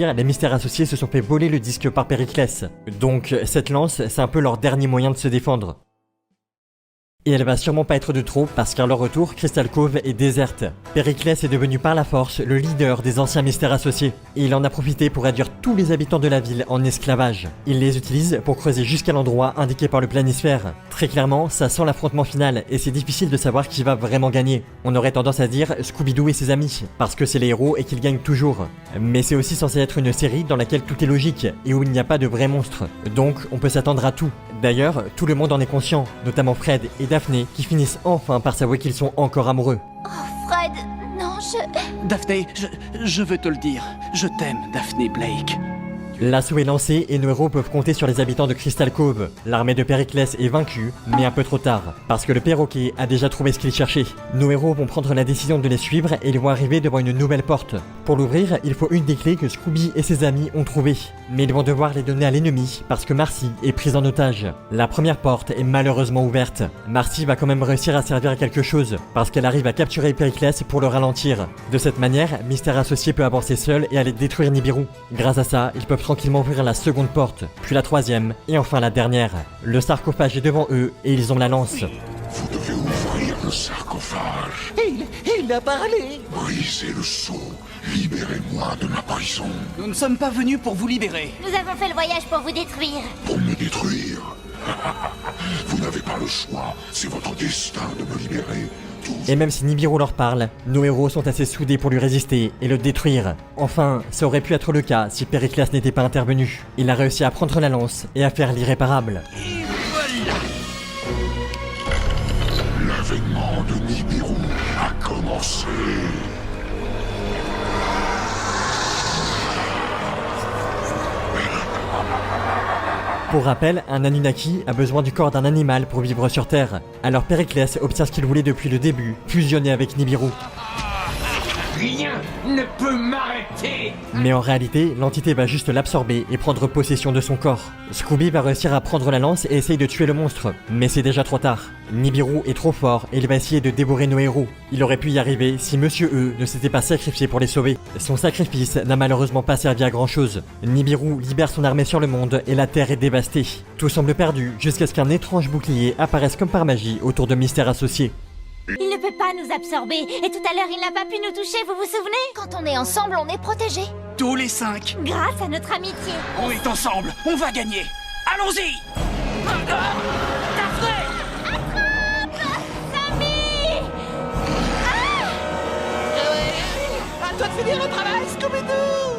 Les Mystères Associés se sont fait voler le disque par Périclès. Donc cette lance, c'est un peu leur dernier moyen de se défendre. Et elle va sûrement pas être de trop parce qu'à leur retour, Crystal Cove est déserte. Périclès est devenu par la force le leader des anciens Mystères Associés. Et il en a profité pour réduire tous les habitants de la ville en esclavage. Il les utilise pour creuser jusqu'à l'endroit indiqué par le planisphère. Très clairement, ça sent l'affrontement final et c'est difficile de savoir qui va vraiment gagner. On aurait tendance à dire Scooby-Doo et ses amis, parce que c'est les héros et qu'ils gagnent toujours. Mais c'est aussi censé être une série dans laquelle tout est logique et où il n'y a pas de vrais monstres. Donc on peut s'attendre à tout. D'ailleurs, tout le monde en est conscient, notamment Fred et Daphné, qui finissent enfin par s'avouer qu'ils sont encore amoureux. Oh, Fred, non, Daphné, je veux te le dire. Je t'aime, Daphné Blake. L'assaut est lancé et nos héros peuvent compter sur les habitants de Crystal Cove. L'armée de Périclès est vaincue, mais un peu trop tard, parce que le perroquet a déjà trouvé ce qu'il cherchait. Nos héros vont prendre la décision de les suivre et ils vont arriver devant une nouvelle porte. Pour l'ouvrir, il faut une des clés que Scooby et ses amis ont trouvées. Mais ils vont devoir les donner à l'ennemi, parce que Marcy est prise en otage. La première porte est malheureusement ouverte. Marcy va quand même réussir à servir à quelque chose, parce qu'elle arrive à capturer Périclès pour le ralentir. De cette manière, Mystère Associé peut avancer seul et aller détruire Nibiru. Grâce à ça, ils peuvent tranquillement ouvrir la seconde porte, puis la troisième, et enfin la dernière. Le sarcophage est devant eux, et ils ont la lance. Vous devez ouvrir le sarcophage. Il a parlé. Brisez le sceau. Libérez-moi de ma prison. Nous ne sommes pas venus pour vous libérer. nous avons fait le voyage pour vous détruire. Pour me détruire. Vous n'avez pas le choix. C'est votre destin de me libérer. Et même si Nibiru leur parle, nos héros sont assez soudés pour lui résister et le détruire. Enfin, ça aurait pu être le cas si Périclès n'était pas intervenu. Il a réussi à prendre la lance et à faire l'irréparable. Et voilà. L'avènement de Nibiru a commencé. Pour rappel, un Anunnaki a besoin du corps d'un animal pour vivre sur Terre. Alors Périclès obtient ce qu'il voulait depuis le début, fusionner avec Nibiru. Rien ne peut m'arrêter. Mais en réalité, l'entité va juste l'absorber et prendre possession de son corps. Scooby va réussir à prendre la lance et essaye de tuer le monstre, mais c'est déjà trop tard. Nibiru est trop fort et il va essayer de dévorer nos héros. Il aurait pu y arriver si Monsieur E ne s'était pas sacrifié pour les sauver. Son sacrifice n'a malheureusement pas servi à grand chose. Nibiru libère son armée sur le monde et la Terre est dévastée. Tout semble perdu jusqu'à ce qu'un étrange bouclier apparaisse comme par magie autour de Mystères Associés. Il ne peut pas nous absorber, et tout à l'heure il n'a pas pu nous toucher, vous vous souvenez? Quand on est ensemble, on est protégés. Tous les 5. Grâce à notre amitié. On est ensemble. On va gagner. Allons-y. Samy! À toi de finir le travail, Scooby-Doo.